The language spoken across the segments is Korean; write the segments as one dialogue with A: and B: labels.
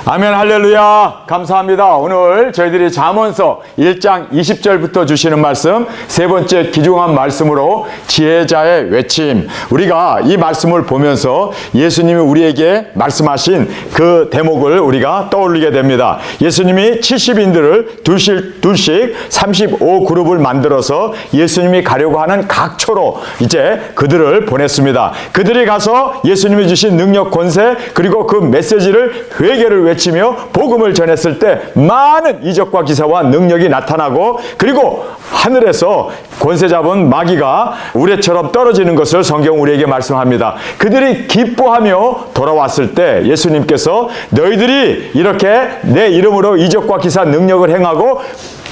A: 아멘. 할렐루야. 감사합니다. 오늘 저희들이 잠언서 1장 20절부터 주시는 말씀, 세 번째 귀중한 말씀으로 지혜자의 외침. 우리가 이 말씀을 보면서 예수님이 우리에게 말씀하신 그 대목을 우리가 떠올리게 됩니다. 예수님이 70인들을 둘씩 35그룹을 만들어서 예수님이 가려고 하는 각처로 이제 그들을 보냈습니다. 그들이 가서 예수님이 주신 능력, 권세, 그리고 그 메시지를 회개를 외치며 복음을 전했을 때 많은 이적과 기사와 능력이 나타나고, 그리고 하늘에서 권세 잡은 마귀가 우레처럼 떨어지는 것을 성경 우리에게 말씀합니다. 그들이 기뻐하며 돌아왔을 때 예수님께서 너희들이 이렇게 내 이름으로 이적과 기사 능력을 행하고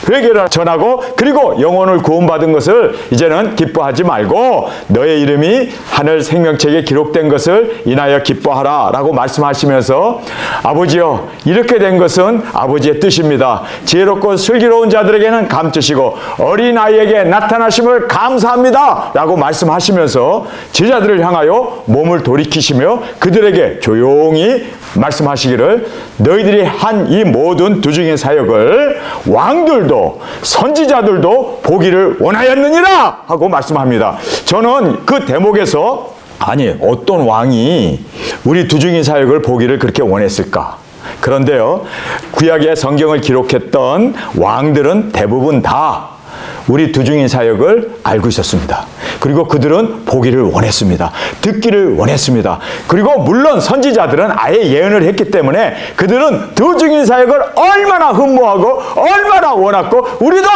A: 회개를 전하고 그리고 영혼을 구원받은 것을 이제는 기뻐하지 말고 너의 이름이 하늘 생명책에 기록된 것을 인하여 기뻐하라 라고 말씀하시면서, 아버지여, 이렇게 된 것은 아버지의 뜻입니다. 지혜롭고 슬기로운 자들에게는 감추시고 어린아이에게 나타나심을 감사합니다 라고 말씀하시면서 제자들을 향하여 몸을 돌이키시며 그들에게 조용히 말씀하시기를, 너희들이 한 이 모든 두중의 사역을 왕들도 선지자들도 보기를 원하였느니라 하고 말씀합니다. 저는 그 대목에서 아니, 어떤 왕이 우리 두중의 사역을 보기를 그렇게 원했을까? 그런데요, 구약의 성경을 기록했던 왕들은 대부분 다 우리 두중의 사역을 알고 있었습니다. 그리고 그들은 보기를 원했습니다. 듣기를 원했습니다. 그리고 물론 선지자들은 아예 예언을 했기 때문에 그들은 두중의 사역을 얼마나 흠모하고 얼마나 원했고, 우리도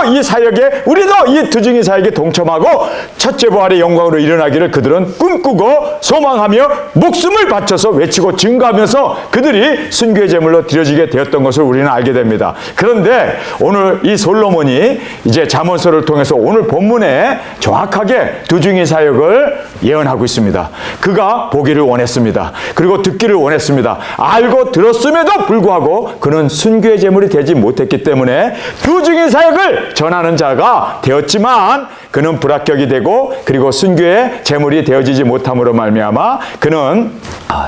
A: 이 두중의 사역에 동참하고 첫째 부활의 영광으로 일어나기를 그들은 꿈꾸고 소망하며 목숨을 바쳐서 외치고 증거하면서 그들이 순교의 제물로 드려지게 되었던 것을 우리는 알게 됩니다. 그런데 오늘 이 솔로몬이 이제 잠언서를 통해서 오늘 본문에 정확하게 두중의 사역을 예언하고 있습니다. 그가 보기를 원했습니다. 그리고 듣기를 원했습니다. 알고 들었음에도 불구하고 그는 순교의 제물이 되지 못했기 때문에 두중의 사역을 전하는 자가 되었지만 그는 불합격이 되고 그리고 순교의 제물이 되어지지 못함으로 말미암아 그는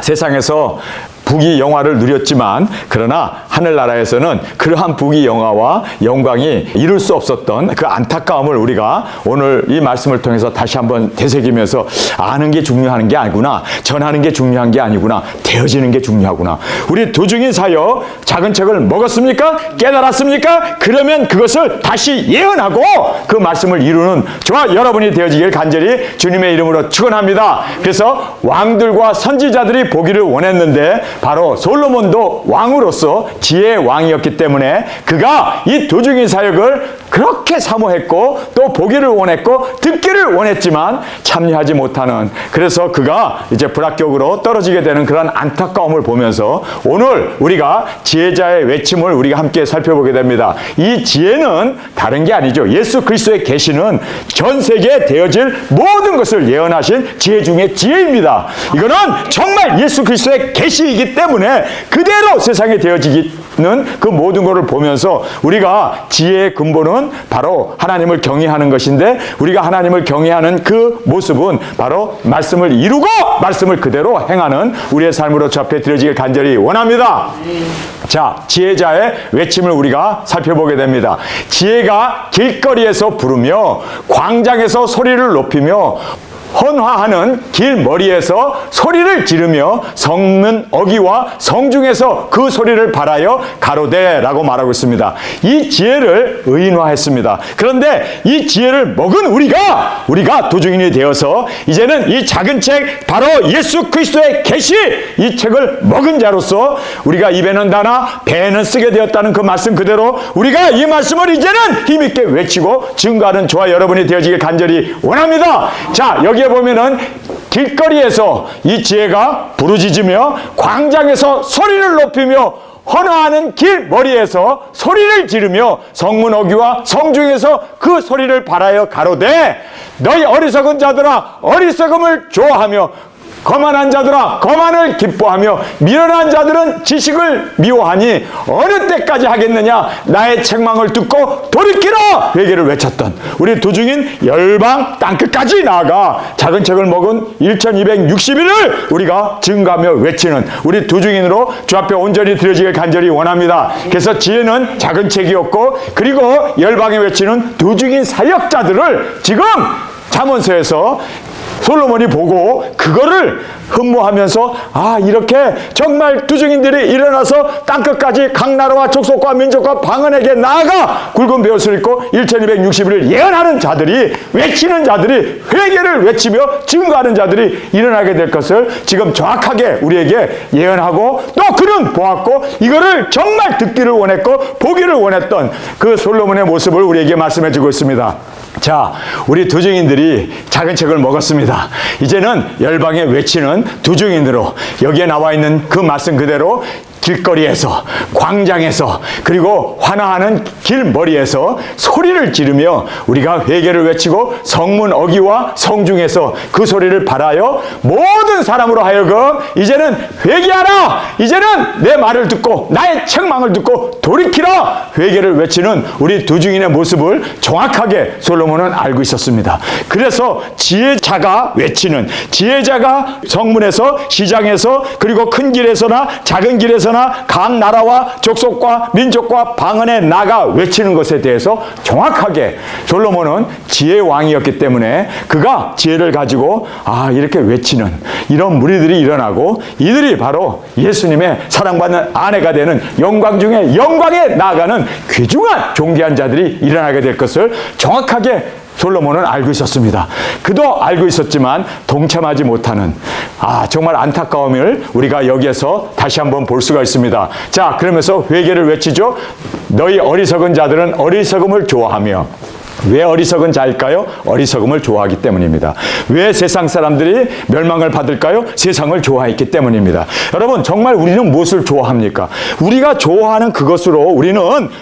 A: 세상에서 부귀 영화를 누렸지만 그러나 하늘나라에서는 그러한 부귀 영화와 영광이 이룰 수 없었던 그 안타까움을 우리가 오늘 이 말씀을 통해서 다시 한번 되새기면서 아는 게 중요한 게 아니구나, 전하는 게 중요한 게 아니구나, 되어지는 게 중요하구나. 우리 두중의 사역 작은 책을 먹었습니까? 깨달았습니까? 그러면 그것을 다시 예언하고 그 말씀을 이루는 저와 여러분이 되어지길 간절히 주님의 이름으로 축원합니다. 그래서 왕들과 선지자들이 보기를 원했는데 바로 솔로몬도 왕으로서 지혜의 왕이었기 때문에 그가 이 두중의 사역을 그렇게 사모했고 또 보기를 원했고 듣기를 원했지만 참여하지 못하는, 그래서 그가 이제 불합격으로 떨어지게 되는 그런 안타까움을 보면서 오늘 우리가 지혜자의 외침을 우리가 함께 살펴보게 됩니다. 이 지혜는 다른 게 아니죠. 예수 그리스도의 계시는 전 세계에 되어질 모든 것을 예언하신 지혜 중에 지혜입니다. 이거는 정말 예수 그리스도의 계시이기 때문에 그대로 세상에 되어지는 그 모든 것을 보면서 우리가 지혜의 근본은 바로 하나님을 경외하는 것인데, 우리가 하나님을 경외하는 그 모습은 바로 말씀을 이루고 말씀을 그대로 행하는 우리의 삶으로 접해 드려지길 간절히 원합니다. 자, 지혜자의 외침을 우리가 살펴보게 됩니다. 지혜가 길거리에서 부르며 광장에서 소리를 높이며 헌화하는 길머리에서 소리를 지르며 성는 어귀와 성중에서 그 소리를 발하여 가로되 라고 말하고 있습니다. 이 지혜를 의인화했습니다. 그런데 이 지혜를 먹은 우리가 도중인이 되어서 이제는 이 작은 책, 바로 예수 그리스도의 계시, 이 책을 먹은 자로서 우리가 입에는 다나 배에는 쓰게 되었다는 그 말씀 그대로 우리가 이 말씀을 이제는 힘있게 외치고 증거하는 저와 여러분이 되어지길 간절히 원합니다. 자, 여기에 보면은 길거리에서 이 지혜가 부르짖으며 광장에서 소리를 높이며 헌화하는 길머리에서 소리를 지르며 성문 어귀와 성중에서 그 소리를 발하여 가로되 너희 어리석은 자들아 어리석음을 좋아하며 거만한 자들아 거만을 기뻐하며 미련한 자들은 지식을 미워하니 어느 때까지 하겠느냐. 나의 책망을 듣고 돌이키라 회개를 외쳤던 우리 도중인 열방 땅끝까지 나아가 작은 책을 먹은 1260일을 우리가 증가하며 외치는 우리 도중인으로 주 앞에 온전히 드려지길 간절히 원합니다. 그래서 지혜는 작은 책이었고 그리고 열방에 외치는 도중인 사역자들을 지금 잠언서에서 솔로몬이 보고 그거를 흠모하면서 이렇게 정말 두중인들이 일어나서 땅끝까지 각 나라와 족속과 민족과 방언에게 나아가 굵은 베옷을 입고 1260일을 예언하는 자들이 외치는 자들이 회개를 외치며 증거하는 자들이 일어나게 될 것을 지금 정확하게 우리에게 예언하고 또 그는 보았고 이거를 정말 듣기를 원했고 보기를 원했던 그 솔로몬의 모습을 우리에게 말씀해 주고 있습니다. 자, 우리 두중인들이 작은 책을 먹었습니다. 이제는 열방에 외치는 두중인으로 여기에 나와 있는 그 말씀 그대로 길거리에서 광장에서 그리고 환화하는 길머리에서 소리를 지르며 우리가 회개를 외치고 성문 어귀와 성중에서 그 소리를 발하여 모든 사람으로 하여금 이제는 회개하라. 이제는 내 말을 듣고 나의 책망을 듣고 돌이키라. 회개를 외치는 우리 두중인의 모습을 정확하게 솔로몬은 알고 있었습니다. 그래서 지혜자가 외치는 지혜자가 성문에서 시장에서 그리고 큰 길에서나 작은 길에서나 각 나라와 족속과 민족과 방언에 나가 외치는 것에 대해서 정확하게 솔로몬은 지혜의 왕이었기 때문에 그가 지혜를 가지고 이렇게 외치는 이런 무리들이 일어나고 이들이 바로 예수님의 사랑받는 아내가 되는 영광 중에 영광에 나아가는 귀중한 존귀한 자들이 일어나게 될 것을 정확하게 솔로몬은 알고 있었습니다. 그도 알고 있었지만 동참하지 못하는 정말 안타까움을 우리가 여기에서 다시 한번 볼 수가 있습니다. 자, 그러면서 회개를 외치죠. 너희 어리석은 자들은 어리석음을 좋아하며 왜 어리석은 자일까요? 어리석음을 좋아하기 때문입니다. 왜 세상 사람들이 멸망을 받을까요? 세상을 좋아했기 때문입니다. 여러분 정말 우리는 무엇을 좋아합니까? 우리가 좋아하는 그것으로 우리는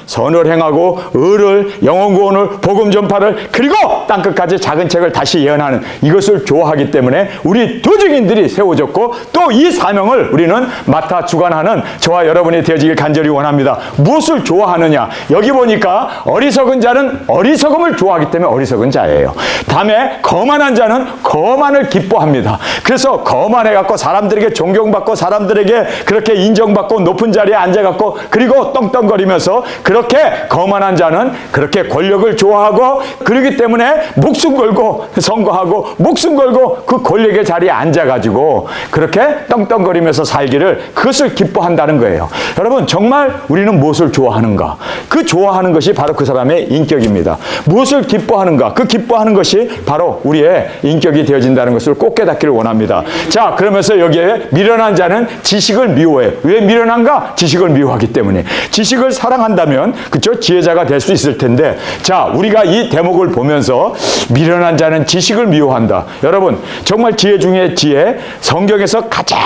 A: 선을 행하고 의를 영혼구원을 복음 전파를 그리고 땅끝까지 작은 책을 다시 예언하는 이것을 좋아하기 때문에 우리 두중인들이 세워졌고 또 이 사명을 우리는 맡아 주관하는 저와 여러분이 되어지길 간절히 원합니다. 무엇을 좋아하느냐? 여기 보니까 어리석은 자는 어리석음을 좋아하기 때문에 어리석은 자예요. 다음에 거만한 자는 거만을 기뻐합니다. 그래서 거만해갖고 사람들에게 존경받고 사람들에게 그렇게 인정받고 높은 자리에 앉아갖고 그리고 떵떵거리면서 그렇게 거만한 자는 그렇게 권력을 좋아하고 그러기 때문에 목숨 걸고 선거하고 목숨 걸고 그 권력의 자리에 앉아가지고 그렇게 떵떵거리면서 살기를 그것을 기뻐한다는 거예요. 여러분 정말 우리는 무엇을 좋아하는가? 그 좋아하는 것이 바로 그 사람의 인격입니다. 무엇을 기뻐하는가? 그 기뻐하는 것이 바로 우리의 인격이 되어진다는 것을 꼭 깨닫기를 원합니다. 자, 그러면서 여기에 미련한 자는 지식을 미워해. 왜 미련한가? 지식을 미워하기 때문에. 지식을 사랑한다면 그렇죠? 지혜자가 될 수 있을 텐데 자, 우리가 이 대목을 보면서 미련한 자는 지식을 미워한다. 여러분 정말 지혜 중에 지혜, 성경에서 가장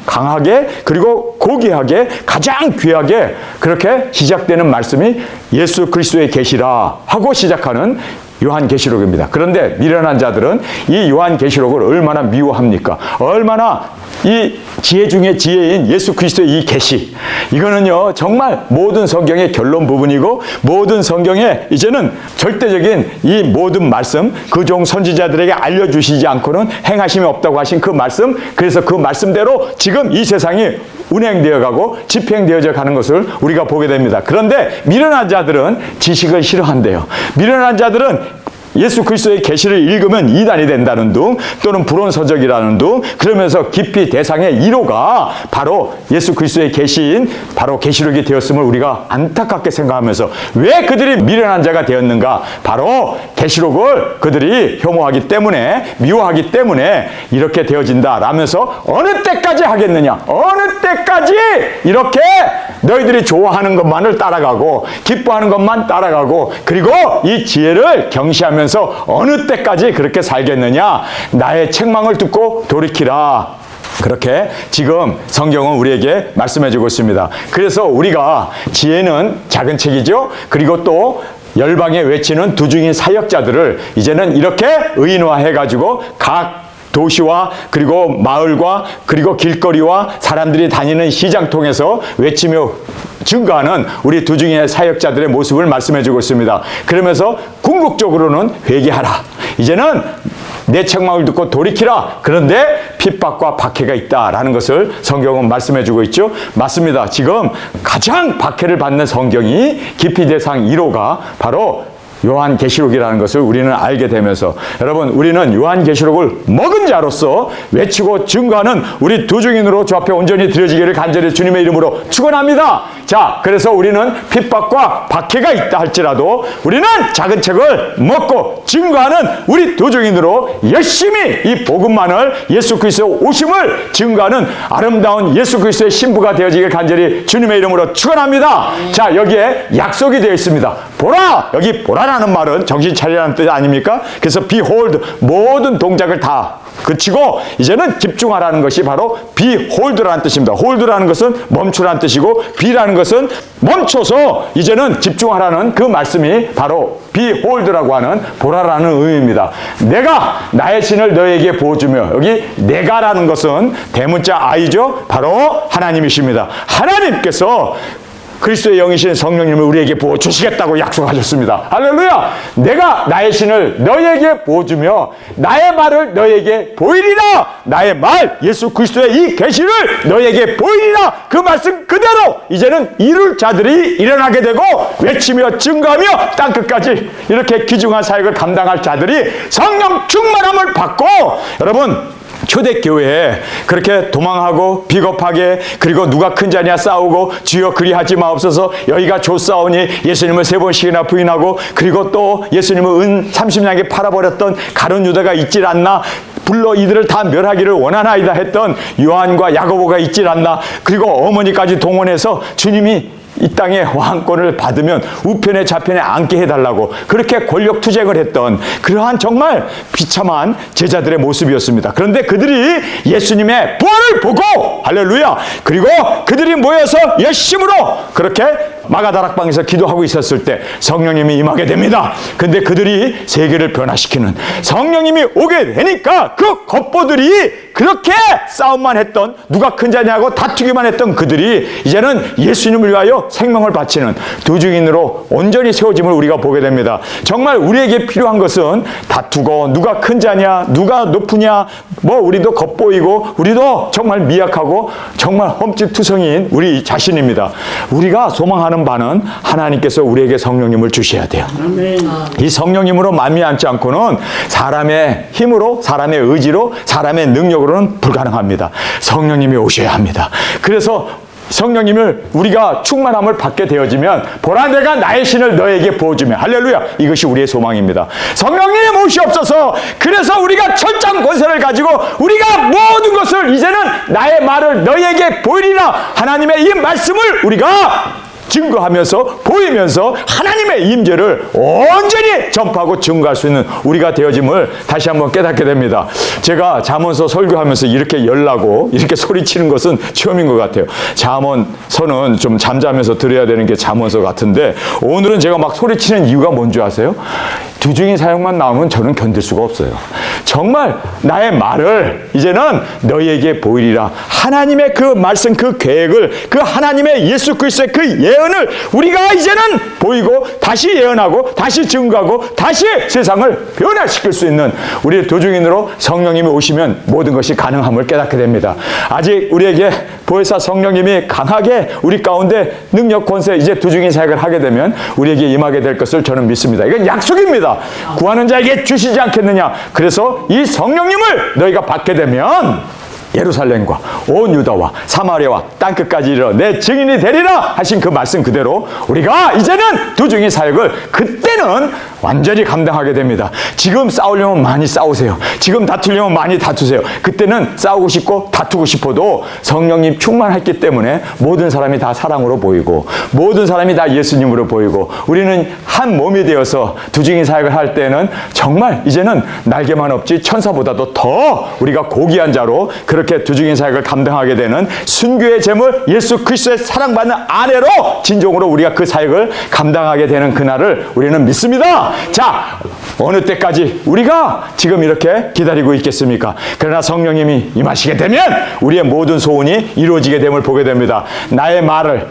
A: 강하게 그리고 고귀하게 가장 귀하게 그렇게 시작되는 말씀이 예수 그리스도의 계시라 하고 시작하는 요한계시록입니다. 그런데 미련한 자들은 이 요한계시록을 얼마나 미워합니까? 얼마나 이 지혜 중에 지혜인 예수 그리스도의 이 계시 이거는요 정말 모든 성경의 결론 부분이고 모든 성경의 이제는 절대적인 이 모든 말씀 그 종 선지자들에게 알려주시지 않고는 행하심이 없다고 하신 그 말씀 그래서 그 말씀대로 지금 이 세상이 운행되어 가고 집행되어져 가는 것을 우리가 보게 됩니다. 그런데 미련한 자들은 지식을 싫어한대요. 미련한 자들은 예수 그리스도의 계시를 읽으면 이단이 된다는 둥 또는 불온서적이라는 둥 그러면서 깊이 대상의 1호가 바로 예수 그리스도의 계시인 바로 계시록이 되었음을 우리가 안타깝게 생각하면서 왜 그들이 미련한 자가 되었는가? 바로 계시록을 그들이 혐오하기 때문에 미워하기 때문에 이렇게 되어진다 라면서 어느 때까지 하겠느냐? 어느 때까지 이렇게 너희들이 좋아하는 것만을 따라가고 기뻐하는 것만 따라가고 그리고 이 지혜를 경시하면서 어느 때까지 그렇게 살겠느냐? 나의 책망을 듣고 돌이키라. 그렇게 지금 성경은 우리에게 말씀해주고 있습니다. 그래서 우리가 지혜는 작은 책이죠. 그리고 또 열방에 외치는 두중인 사역자들을 이제는 이렇게 의인화해가지고 각 도시와 그리고 마을과 그리고 길거리와 사람들이 다니는 시장 통해서 외치며 증거하는 우리 두중의 사역자들의 모습을 말씀해 주고 있습니다. 그러면서 궁극적으로는 회개하라. 이제는 내 책망을 듣고 돌이키라. 그런데 핍박과 박해가 있다라는 것을 성경은 말씀해 주고 있죠. 맞습니다. 지금 가장 박해를 받는 성경이 기피 대상 1호가 바로 요한계시록이라는 것을 우리는 알게 되면서 여러분 우리는 요한계시록을 먹은 자로서 외치고 증거하는 우리 두중인으로 주 앞에 온전히 드려지기를 간절히 주님의 이름으로 축원합니다. 자, 그래서 우리는 핍박과 박해가 있다 할지라도 우리는 작은 책을 먹고 증거하는 우리 두중인으로 열심히 이 복음만을 예수 그리스도의 오심을 증거하는 아름다운 예수 그리스도의 신부가 되어지길 간절히 주님의 이름으로 축원합니다. 자, 여기에 약속이 되어 있습니다. 보라! 여기 보라라는 말은 정신 차리라는 뜻 아닙니까? 그래서 behold, 모든 동작을 다 그치고 이제는 집중하라는 것이 바로 behold라는 뜻입니다. hold라는 것은 멈추라는 뜻이고 be라는 것은 멈춰서 이제는 집중하라는 그 말씀이 바로 behold라고 하는 보라라는 의미입니다. 내가 나의 신을 너에게 보여주며, 여기 내가라는 것은 대문자 I죠. 바로 하나님이십니다. 하나님께서 그리스도의 영이신 성령님을 우리에게 부어주시겠다고 약속하셨습니다. 할렐루야! 내가 나의 신을 너에게 보여주며 나의 말을 너에게 보이리라. 나의 말, 예수 그리스도의 이 계시를 너에게 보이리라. 그 말씀 그대로 이제는 이룰 자들이 일어나게 되고 외치며 증거하며 땅끝까지 이렇게 귀중한 사역을 감당할 자들이 성령 충만함을 받고, 여러분 초대교회에 그렇게 도망하고 비겁하게 그리고 누가 큰 자냐 싸우고 주여 그리하지 마옵소서 여기가 좋사오니 예수님을 3번씩이나 부인하고 그리고 또 예수님을 은 30냥에 팔아버렸던 가룟 유다가 있질 않나, 불러 이들을 다 멸하기를 원하나이다 했던 요한과 야고보가 있질 않나, 그리고 어머니까지 동원해서 주님이 이 땅에 왕권을 받으면 우편에 좌편에 앉게 해달라고 그렇게 권력 투쟁을 했던 그러한 정말 비참한 제자들의 모습이었습니다. 그런데 그들이 예수님의 부활을 보고 할렐루야, 그리고 그들이 모여서 열심으로 그렇게 마가다락방에서 기도하고 있었을 때 성령님이 임하게 됩니다. 근데 그들이 세계를 변화시키는 성령님이 오게 되니까 그 겉보들이 그렇게 싸움만 했던, 누가 큰 자냐고 다투기만 했던 그들이 이제는 예수님을 위하여 생명을 바치는 두중인으로 온전히 세워짐을 우리가 보게 됩니다. 정말 우리에게 필요한 것은 다투고 누가 큰 자냐, 누가 높으냐, 뭐 우리도 겉보이고 우리도 정말 미약하고 정말 험짓투성이인 우리 자신입니다. 우리가 소망하는 바는 하나님께서 우리에게 성령님을 주셔야 돼요. 이 성령님으로 만미암지 않고는 사람의 힘으로, 사람의 의지로, 사람의 능력으로는 불가능합니다. 성령님이 오셔야 합니다. 그래서 성령님을 우리가 충만함을 받게 되어지면 보라 내가 나의 신을 너에게 보여주며, 할렐루야, 이것이 우리의 소망입니다. 성령님 오시옵소서. 그래서 우리가 철장 권세를 가지고 우리가 모든 것을 이제는 나의 말을 너에게 보이리라, 하나님의 이 말씀을 우리가 증거하면서 보이면서 하나님의 임재를 온전히 전파하고 증거할 수 있는 우리가 되어짐을 다시 한번 깨닫게 됩니다. 제가 잠언서 설교하면서 이렇게 열나고 이렇게 소리치는 것은 처음인 것 같아요. 잠언서는 좀 잠자면서 들어야 되는 게 잠언서 같은데 오늘은 제가 막 소리치는 이유가 뭔지 아세요? 두중인 사역만 나오면 저는 견딜 수가 없어요. 정말 나의 말을 이제는 너희에게 보이리라. 하나님의 그 말씀, 그 계획을, 그 하나님의 예수 그리스도의 그 예언을 우리가 이제는 보이고 다시 예언하고 다시 증거하고 다시 세상을 변화시킬 수 있는 우리 두중인으로 성령님이 오시면 모든 것이 가능함을 깨닫게 됩니다. 아직 우리에게 보혜사 성령님이 강하게 우리 가운데 능력 권세 이제 두중인 사역을 하게 되면 우리에게 임하게 될 것을 저는 믿습니다. 이건 약속입니다. 구하는 자에게 주시지 않겠느냐. 그래서 이 성령님을 너희가 받게 되면 예루살렘과 온 유다와 사마리아와 땅끝까지 이르러 내 증인이 되리라 하신 그 말씀 그대로 우리가 이제는 두중인 사역을 그때는 완전히 감당하게 됩니다. 지금 싸우려면 많이 싸우세요. 지금 다투려면 많이 다투세요. 그때는 싸우고 싶고 다투고 싶어도 성령님 충만했기 때문에 모든 사람이 다 사랑으로 보이고 모든 사람이 다 예수님으로 보이고 우리는 한 몸이 되어서 두중인 사역을 할 때는 정말 이제는 날개만 없지 천사보다도 더 우리가 고귀한 자로 그런 그렇게 두중인 사역을 감당하게 되는 순교의 제물 예수 그리스도의 사랑받는 아내로 진정으로 우리가 그 사역을 감당하게 되는 그날을 우리는 믿습니다. 자, 어느 때까지 우리가 지금 이렇게 기다리고 있겠습니까? 그러나 성령님이 임하시게 되면 우리의 모든 소원이 이루어지게 됨을 보게 됩니다. 나의 말을,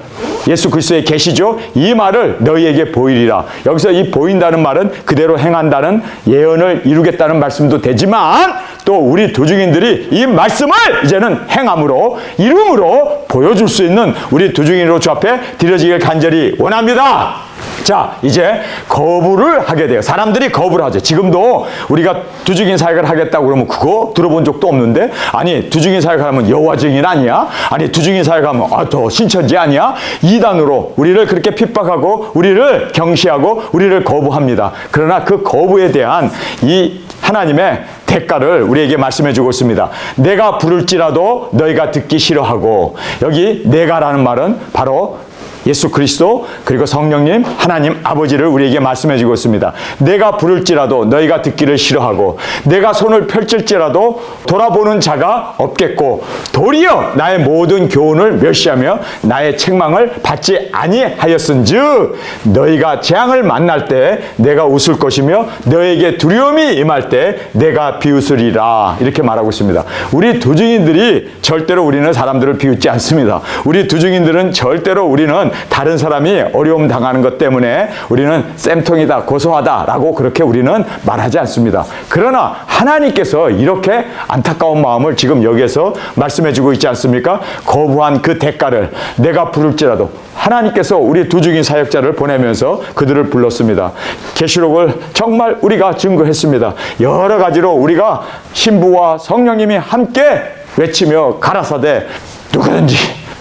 A: 예수 그리스도의 계시죠? 이 말을 너희에게 보이리라. 여기서 이 보인다는 말은 그대로 행한다는 예언을 이루겠다는 말씀도 되지만 또 우리 두중인들이 이 말씀을 이제는 행함으로 이름으로 보여줄 수 있는 우리 두중인으로 주 앞에 드려지길 간절히 원합니다. 자, 이제 거부를 하게 돼요. 사람들이 거부를 하죠. 지금도 우리가 두중인 사역을 하겠다고 그러면 그거 들어본 적도 없는데, 아니 두중인 사역하면 여호와 증인 아니야? 아니 두중인 사역하면 저 신천지 아니야? 이단으로 우리를 그렇게 핍박하고 우리를 경시하고 우리를 거부합니다. 그러나 그 거부에 대한 이 하나님의 대가를 우리에게 말씀해 주고 있습니다. 내가 부를지라도 너희가 듣기 싫어하고, 여기 내가라는 말은 바로 예수 그리스도 그리고 성령님 하나님 아버지를 우리에게 말씀해 주고 있습니다. 내가 부를지라도 너희가 듣기를 싫어하고, 내가 손을 펼칠지라도 돌아보는 자가 없겠고, 도리어 나의 모든 교훈을 멸시하며 나의 책망을 받지 아니하였은즉 너희가 재앙을 만날 때 내가 웃을 것이며 너희에게 두려움이 임할 때 내가 비웃으리라. 이렇게 말하고 있습니다. 우리 두중인들이 절대로 우리는 사람들을 비웃지 않습니다. 우리 두중인들은 절대로 우리는 다른 사람이 어려움 당하는 것 때문에 우리는 쌤통이다, 고소하다라고 그렇게 우리는 말하지 않습니다. 그러나 하나님께서 이렇게 안타까운 마음을 지금 여기에서 말씀해 주고 있지 않습니까? 거부한 그 대가를 내가 부를지라도, 하나님께서 우리 두중인 사역자를 보내면서 그들을 불렀습니다. 계시록을 정말 우리가 증거했습니다. 여러 가지로 우리가 신부와 성령님이 함께 외치며 가라사대 누구든지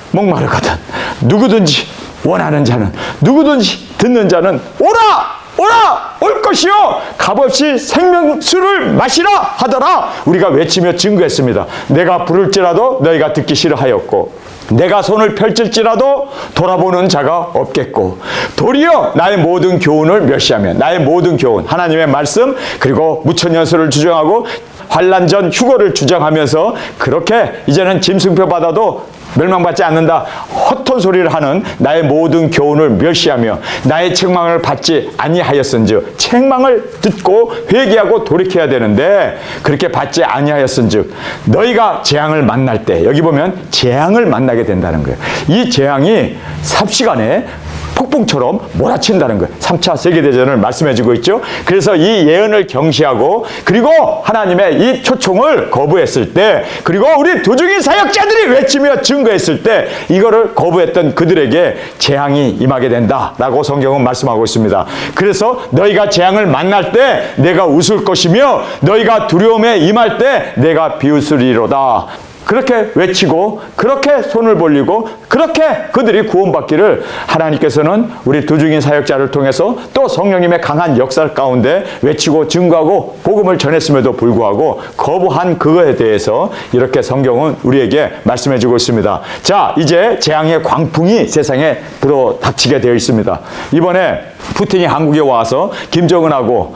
A: 목마르거든, 누구든지 원하는 자는, 누구든지 듣는 자는 오라! 오라! 올 것이요! 값없이 생명수를 마시라! 하더라! 우리가 외치며 증거했습니다. 내가 부를지라도 너희가 듣기 싫어하였고, 내가 손을 펼칠지라도 돌아보는 자가 없겠고, 도리어 나의 모든 교훈을 멸시하며, 나의 모든 교훈, 하나님의 말씀, 그리고 무천년수를 주장하고 환난 전 휴거를 주장하면서 그렇게 이제는 짐승표 받아도 멸망받지 않는다, 헛된 소리를 하는 나의 모든 교훈을 멸시하며 나의 책망을 받지 아니하였은즉, 책망을 듣고 회개하고 돌이켜야 되는데 그렇게 받지 아니하였은즉 너희가 재앙을 만날 때, 여기 보면 재앙을 만나게 된다는 거예요. 이 재앙이 삽시간에 폭풍처럼 몰아친다는 거예요. 3차 세계대전을 말씀해 주고 있죠. 그래서 이 예언을 경시하고, 그리고 하나님의 이 초청을 거부했을 때, 그리고 우리 두중인 사역자들이 외치며 증거했을 때 이거를 거부했던 그들에게 재앙이 임하게 된다라고 성경은 말씀하고 있습니다. 그래서 너희가 재앙을 만날 때 내가 웃을 것이며 너희가 두려움에 임할 때 내가 비웃으리로다. 그렇게 외치고 그렇게 손을 벌리고 그렇게 그들이 구원받기를 하나님께서는 우리 두중인 사역자를 통해서 또 성령님의 강한 역사 가운데 외치고 증거하고 복음을 전했음에도 불구하고 거부한 그거에 대해서 이렇게 성경은 우리에게 말씀해 주고 있습니다. 자, 이제 재앙의 광풍이 세상에 불어 닥치게 되어 있습니다. 이번에 푸틴이 한국에 와서 김정은하고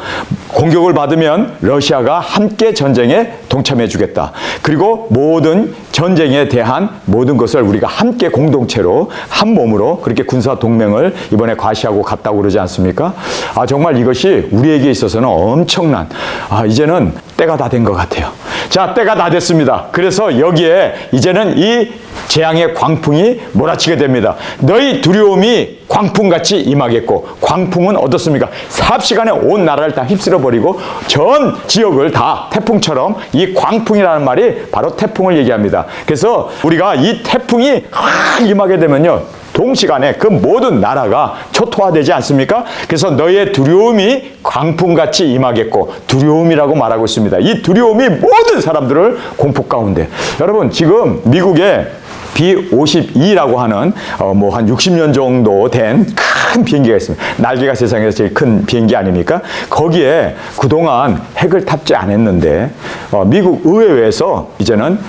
A: 공격을 받으면 러시아가 함께 전쟁에 동참해 주겠다. 그리고 모든 전쟁에 대한 모든 것을 우리가 함께 공동체로 한 몸으로 그렇게 군사 동맹을 이번에 과시하고 갔다고 그러지 않습니까? 정말 이것이 우리에게 있어서는 엄청난, 이제는 때가 다 된 것 같아요. 자, 때가 다 됐습니다. 그래서 여기에 이제는 이 재앙의 광풍이 몰아치게 됩니다. 너희 두려움이 광풍같이 임하겠고, 광풍은 어떻습니까? 삽시간에 온 나라를 다 휩쓸어버리고 전 지역을 다 태풍처럼, 이 광풍이라는 말이 바로 태풍을 얘기합니다. 그래서 우리가 이 태풍이 임하게 되면요, 동시간에 그 모든 나라가 초토화되지 않습니까? 그래서 너희의 두려움이 광풍같이 임하겠고, 두려움이라고 말하고 있습니다. 이 두려움이 모든 사람들을 공포 가운데, 여러분 지금 미국에 B-52라고 하는 한 60년 정도 된 큰 비행기가 있습니다. 날개가 세상에서 제일 큰 비행기 아닙니까? 거기에 그동안 핵을 탑재 안 했는데 미국 의회에서 이제는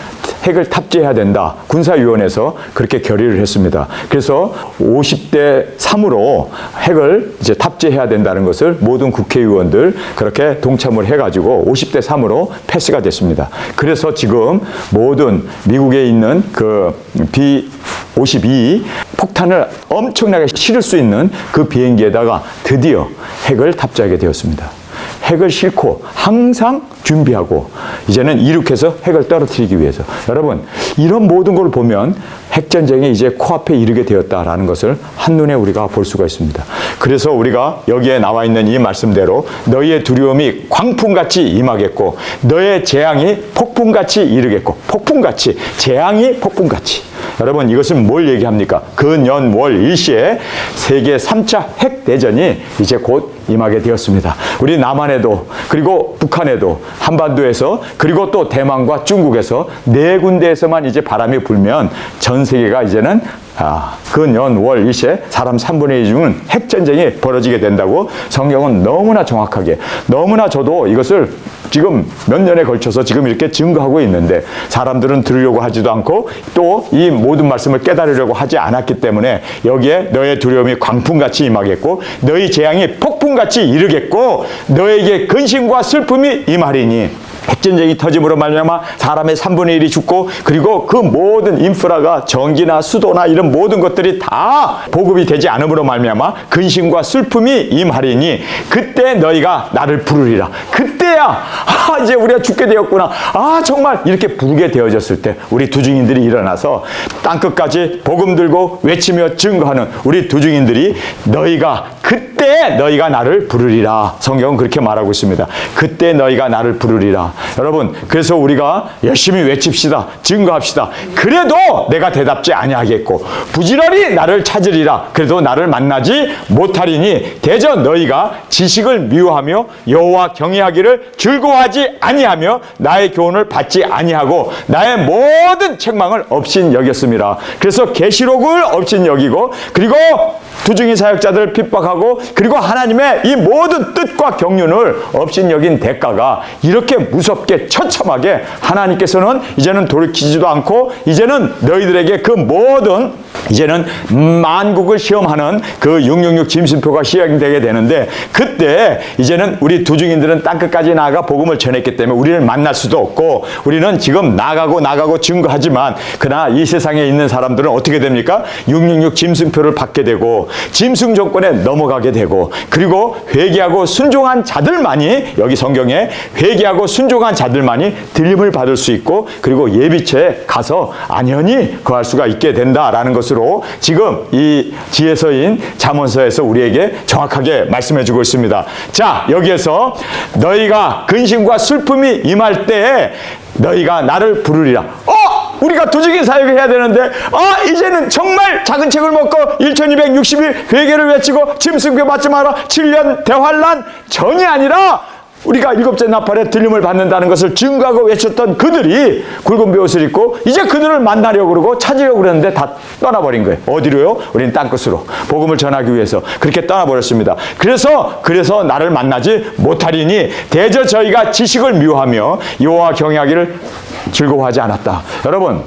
A: 핵을 탑재해야 된다. 군사위원회에서 그렇게 결의를 했습니다. 그래서 50대 3으로 핵을 이제 탑재해야 된다는 것을 모든 국회의원들 그렇게 동참을 해가지고 50대 3으로 패스가 됐습니다. 그래서 지금 모든 미국에 있는 그 B-52 폭탄을 엄청나게 실을 수 있는 그 비행기에다가 드디어 핵을 탑재하게 되었습니다. 핵을 싣고 항상 준비하고 이제는 이륙해서 핵을 떨어뜨리기 위해서. 여러분, 이런 모든 걸 보면 핵전쟁이 이제 코앞에 이르게 되었다라는 것을 한눈에 우리가 볼 수가 있습니다. 그래서 우리가 여기에 나와 있는 이 말씀대로 너희의 두려움이 광풍같이 임하겠고 너의 재앙이 폭풍같이 이르겠고, 폭풍같이, 재앙이 폭풍같이. 여러분, 이것은 뭘 얘기합니까? 근연월 일시에 세계 3차 핵대전이 이제 곧 임하게 되었습니다. 우리 남한에도, 그리고 북한에도, 한반도에서, 그리고 또 대만과 중국에서 4군데에서만 이제 바람이 불면 전 세계가 이제는 근연월 일시에 사람 3분의 2 중은 핵전쟁이 벌어지게 된다고 성경은 너무나 정확하게, 너무나 저도 이것을 지금 몇 년에 걸쳐서 지금 이렇게 증거하고 있는데 사람들은 들으려고 하지도 않고 또 이 모든 말씀을 깨달으려고 하지 않았기 때문에 여기에 너의 두려움이 광풍같이 임하겠고 너희 재앙이 폭풍같이 이르겠고 너에게 근심과 슬픔이 임하리니. 핵전쟁이 터짐으로 말미암아 사람의 3분의 1이 죽고 그리고 그 모든 인프라가 전기나 수도나 이런 모든 것들이 다 보급이 되지 않음으로 말미암아 근심과 슬픔이 임하리니 그때 너희가 나를 부르리라. 그때야 이제 우리가 죽게 되었구나. 정말 이렇게 부르게 되어졌을 때 우리 두중인들이 일어나서 땅끝까지 복음 들고 외치며 증거하는 우리 두중인들이 그때 너희가 나를 부르리라. 성경은 그렇게 말하고 있습니다. 그때 너희가 나를 부르리라. 여러분, 그래서 우리가 열심히 외칩시다. 증거합시다. 그래도 내가 대답지 아니하겠고 부지런히 나를 찾으리라. 그래도 나를 만나지 못하리니 대저 너희가 지식을 미워하며 여호와 경외하기를 즐거워하지 아니하며 나의 교훈을 받지 아니하고 나의 모든 책망을 업신 여겼습니다. 그래서 계시록을 업신 여기고 그리고 두중이 사역자들을 핍박하고 그리고 하나님의 이 모든 뜻과 경륜을 업신 여긴 대가가 이렇게 무섭게 처참하게 하나님께서는 이제는 돌이키지도 않고 이제는 너희들에게 그 모든 이제는 만국을 시험하는 그 666 짐승표가 시행되게 되는데 그때 이제는 우리 두중인들은 땅끝까지 나아가 복음을 전했기 때문에 우리를 만날 수도 없고 우리는 지금 나가고 증거하지만 그러나 이 세상에 있는 사람들은 어떻게 됩니까? 666 짐승표를 받게 되고 짐승 정권에 넘어가게 되고 그리고 회개하고 순종한 자들만이 여기 성경에 회개하고 순종한 자들만이 들림을 받을 수 있고 그리고 예비체에 가서 안연히 거할 수가 있게 된다라는 것으로 지금 이 지혜서인 잠언서에서 우리에게 정확하게 말씀해 주고 있습니다. 자, 여기에서 너희가 근심과 슬픔이 임할 때에 너희가 나를 부르리라. 우리가 두중인 사역을 해야 되는데 이제는 정말 작은 책을 먹고 1260일 회개를 외치고 짐승표 받지 마라 7년 대환란 전이 아니라 우리가 7째 나팔에 들림을 받는다는 것을 증거하고 외쳤던 그들이 굵은 베옷을 입고 이제 그들을 만나려고 그러고 찾으려고 그랬는데 다 떠나버린 거예요. 어디로요? 우리는 땅끝으로 복음을 전하기 위해서 그렇게 떠나버렸습니다. 그래서 나를 만나지 못하리니 대저 저희가 지식을 미워하며 여호와 경외하기를 즐거워하지 않았다. 여러분,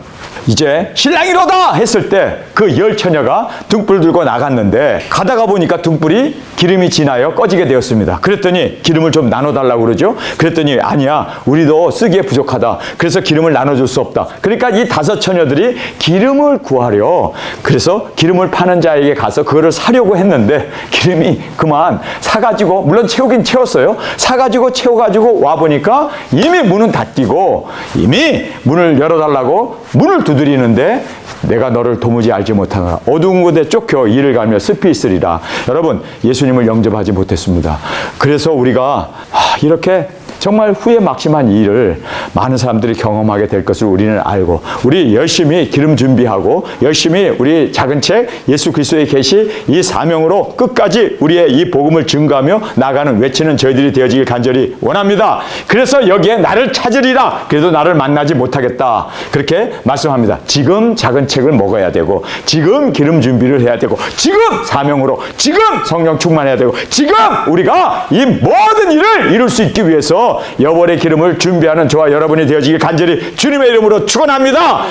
A: 이제 신랑이로다 했을 때 그 10처녀가 등불 들고 나갔는데 가다가 보니까 등불이 기름이 지나여 꺼지게 되었습니다. 그랬더니 기름을 좀 나눠달라고 그러죠. 그랬더니 아니야, 우리도 쓰기에 부족하다. 그래서 기름을 나눠줄 수 없다. 그러니까 이 5처녀들이 기름을 구하려 그래서 기름을 파는 자에게 가서 그거를 사려고 했는데 기름이 그만 사가지고, 물론 채우긴 채웠어요. 사가지고 채워가지고 와보니까 이미 문은 닫히고 이미 문을 열어달라고 문을 두드리는데 내가 너를 도무지 알지 못하노라. 어두운 곳에 쫓겨 이를 가며 습히 있으리라. 여러분, 예수님을 영접하지 못했습니다. 그래서 우리가 이렇게 정말 후회 막심한 이 일을 많은 사람들이 경험하게 될 것을 우리는 알고 우리 열심히 기름 준비하고 열심히 우리 작은 책 예수 그리스도의 계시 이 사명으로 끝까지 우리의 이 복음을 증거하며 나가는 외치는 저희들이 되어지길 간절히 원합니다. 그래서 여기에 나를 찾으리라. 그래도 나를 만나지 못하겠다. 그렇게 말씀합니다. 지금 작은 책을 먹어야 되고 지금 기름 준비를 해야 되고 지금 사명으로 지금 성령 충만해야 되고 지금 우리가 이 모든 일을 이룰 수 있기 위해서 그래서 여벌의 기름을 준비하는 저와 여러분이 되어지길 간절히 주님의 이름으로 축원합니다.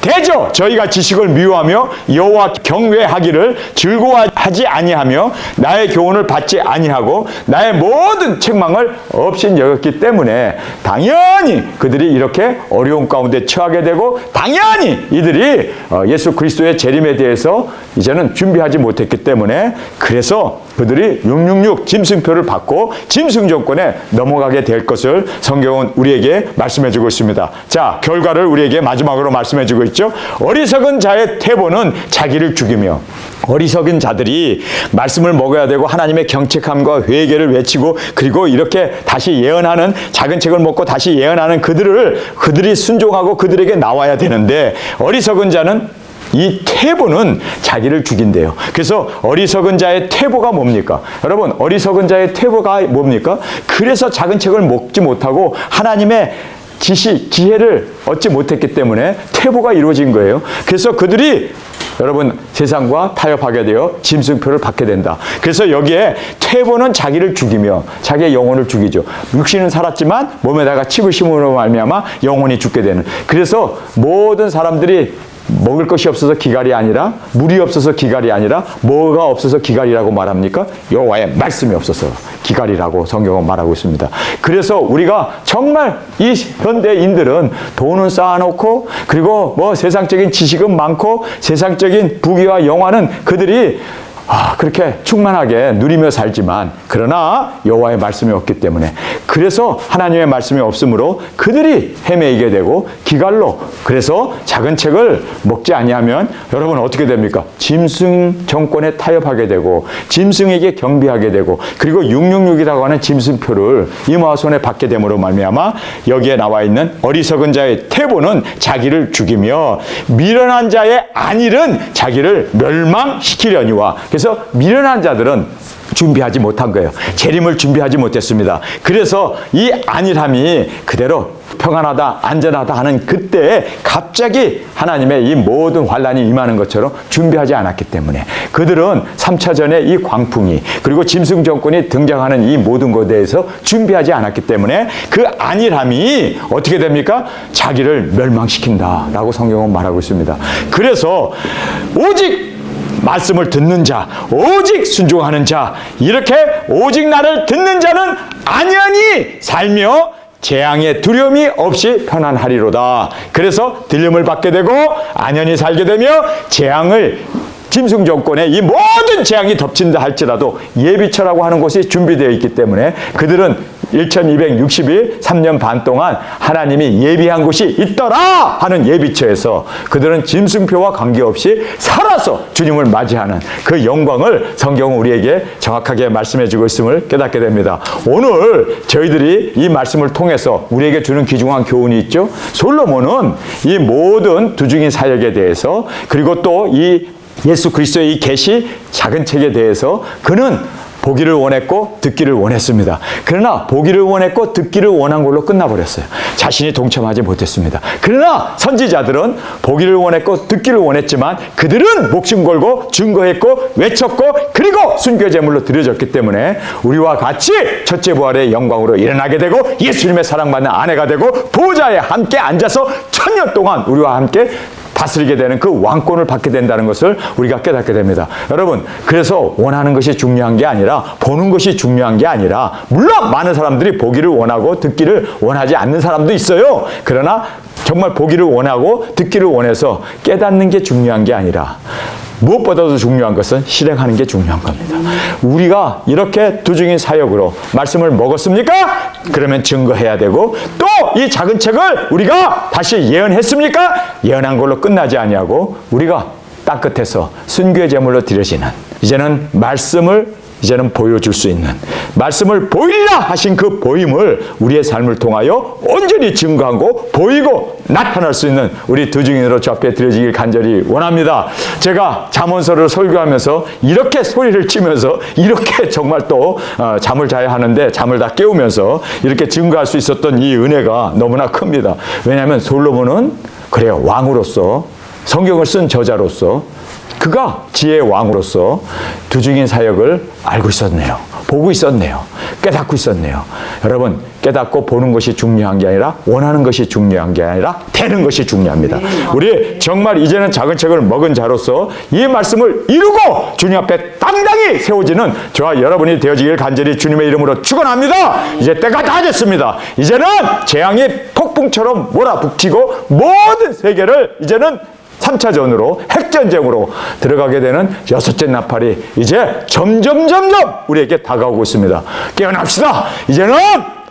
A: 되죠. 저희가 지식을 미워하며 여호와 경외하기를 즐거워하지 아니하며 나의 교훈을 받지 아니하고 나의 모든 책망을 없인 여겼기 때문에 당연히 그들이 이렇게 어려운 가운데 처하게 되고 당연히 이들이 예수 그리스도의 재림에 대해서 이제는 준비하지 못했기 때문에 그래서 그들이 666 짐승표를 받고 짐승 정권에 넘어가게 될 것을 성경은 우리에게 말씀해주고 있습니다. 자, 결과를 우리에게 마지막으로 말씀해주고 있죠. 어리석은 자의 태보는 자기를 죽이며 어리석은 자들이 말씀을 먹어야 되고 하나님의 경책함과 회개를 외치고 그리고 이렇게 다시 예언하는 작은 책을 먹고 다시 예언하는 그들이 순종하고 그들에게 나와야 되는데 어리석은 자는 이 태보는 자기를 죽인대요. 그래서 어리석은 자의 태보가 뭡니까? 여러분, 어리석은 자의 태보가 뭡니까? 그래서 작은 책을 먹지 못하고 하나님의 지혜를 얻지 못했기 때문에 태보가 이루어진 거예요. 그래서 그들이 여러분 세상과 타협하게 되어 짐승표를 받게 된다. 그래서 여기에 태보는 자기를 죽이며 자기의 영혼을 죽이죠. 육신은 살았지만 몸에다가 칩을 심음으로 말미암아 영혼이 죽게 되는. 그래서 모든 사람들이 먹을 것이 없어서 기갈이 아니라 물이 없어서 기갈이 아니라 뭐가 없어서 기갈이라고 말합니까? 여호와의 말씀이 없어서 기갈이라고 성경은 말하고 있습니다. 그래서 우리가 정말 이 현대인들은 돈은 쌓아놓고 그리고 뭐 세상적인 지식은 많고 세상적인 부귀와 영화는 그들이 그렇게 충만하게 누리며 살지만 그러나 여호와의 말씀이 없기 때문에 그래서 하나님의 말씀이 없으므로 그들이 헤매이게 되고 기갈로 그래서 작은 책을 먹지 아니하면 여러분 어떻게 됩니까? 짐승 정권에 타협하게 되고 짐승에게 경비하게 되고 그리고 666이라고 하는 짐승표를 이마와 손에 받게 됨으로 말미암아 여기에 나와 있는 어리석은 자의 태보는 자기를 죽이며 미련한 자의 안일은 자기를 멸망시키려니와 그래서 미련한 자들은 준비하지 못한 거예요. 재림을 준비하지 못했습니다. 그래서 이 안일함이 그대로 평안하다, 안전하다 하는 그때에 갑자기 하나님의 이 모든 환란이 임하는 것처럼 준비하지 않았기 때문에 그들은 3차전의 이 광풍이 그리고 짐승 정권이 등장하는 이 모든 것에 대해서 준비하지 않았기 때문에 그 안일함이 어떻게 됩니까? 자기를 멸망시킨다라고 성경은 말하고 있습니다. 그래서 오직 말씀을 듣는 자, 오직 순종하는 자, 이렇게 오직 나를 듣는 자는 안연히 살며 재앙의 두려움이 없이 편안하리로다. 그래서 들림을 받게 되고 안연히 살게 되며 재앙을 짐승 정권의 이 모든 재앙이 덮친다 할지라도 예비처라고 하는 곳이 준비되어 있기 때문에 그들은 1260일 3년 반 동안 하나님이 예비한 곳이 있더라 하는 예비처에서 그들은 짐승표와 관계없이 살아서 주님을 맞이하는 그 영광을 성경은 우리에게 정확하게 말씀해 주고 있음을 깨닫게 됩니다. 오늘 저희들이 이 말씀을 통해서 우리에게 주는 귀중한 교훈이 있죠. 솔로몬은 이 모든 두중인 사역에 대해서 그리고 또 이 예수 그리스도의 이 계시 작은 책에 대해서 그는 보기를 원했고 듣기를 원했습니다. 그러나 보기를 원했고 듣기를 원한 걸로 끝나버렸어요. 자신이 동참하지 못했습니다. 그러나 선지자들은 보기를 원했고 듣기를 원했지만 그들은 목숨 걸고 증거했고 외쳤고 그리고 순교제물로 드려졌기 때문에 우리와 같이 첫째 부활의 영광으로 일어나게 되고 예수님의 사랑받는 아내가 되고 보좌에 함께 앉아서 1000년 동안 우리와 함께 다스리게 되는 그 왕권을 받게 된다는 것을 우리가 깨닫게 됩니다. 여러분, 그래서 원하는 것이 중요한 게 아니라 보는 것이 중요한 게 아니라 물론 많은 사람들이 보기를 원하고 듣기를 원하지 않는 사람도 있어요. 그러나 정말 보기를 원하고 듣기를 원해서 깨닫는 게 중요한 게 아니라 무엇보다도 중요한 것은 실행하는 게 중요한 겁니다. 우리가 이렇게 두중인 사역으로 말씀을 먹었습니까? 그러면 증거해야 되고 또 이 작은 책을 우리가 다시 예언했습니까? 예언한 걸로 끝나지 아니하고 우리가 땅 끝에서 순교의 제물로 드려지는 이제는 말씀을 이제는 보여줄 수 있는 말씀을 보이리라 하신 그 보임을 우리의 삶을 통하여 온전히 증거하고 보이고 나타날 수 있는 우리 두중인으로 주 앞에 드려지길 간절히 원합니다. 제가 잠언서를 설교하면서 이렇게 소리를 치면서 이렇게 정말 또 잠을 자야 하는데 잠을 다 깨우면서 이렇게 증거할 수 있었던 이 은혜가 너무나 큽니다. 왜냐하면 솔로몬은 그래요, 왕으로서 성경을 쓴 저자로서 그가 지혜의 왕으로서 두중인 사역을 알고 있었네요. 보고 있었네요. 깨닫고 있었네요. 여러분, 깨닫고 보는 것이 중요한 게 아니라 원하는 것이 중요한 게 아니라 되는 것이 중요합니다. 우리 정말 이제는 작은 책을 먹은 자로서 이 말씀을 이루고 주님 앞에 당당히 세워지는 저와 여러분이 되어지길 간절히 주님의 이름으로 축원합니다. 이제 때가 다 됐습니다. 이제는 재앙이 폭풍처럼 몰아붙이고 모든 세계를 이제는 3차전으로 핵전쟁으로 들어가게 되는 여섯째 나팔이 이제 점점 우리에게 다가오고 있습니다. 깨어납시다. 이제는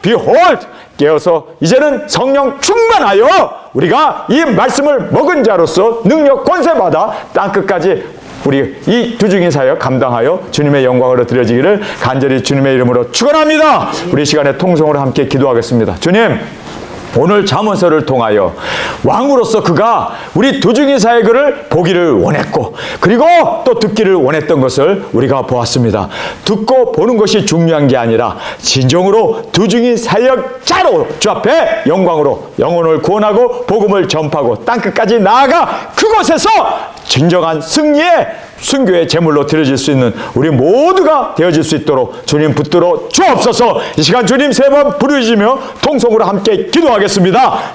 A: behold, 깨어서 이제는 성령 충만하여 우리가 이 말씀을 먹은 자로서 능력 권세받아 땅끝까지 우리 이 두중인 사역 감당하여 주님의 영광으로 드려지기를 간절히 주님의 이름으로 축원합니다. 우리 시간에 통성으로 함께 기도하겠습니다. 주님, 오늘 잠언서를 통하여 왕으로서 그가 우리 두중인 사역을 보기를 원했고 그리고 또 듣기를 원했던 것을 우리가 보았습니다. 듣고 보는 것이 중요한 게 아니라 진정으로 두중인 사역자로 주 앞에 영광으로 영혼을 구원하고 복음을 전파하고 땅끝까지 나아가 그곳에서 진정한 승리의 순교의 제물로 드려질 수 있는 우리 모두가 되어질 수 있도록 주님 붙들어 주옵소서. 이 시간 주님 세 번 부르짖으며 통성으로 함께 기도하겠습니다.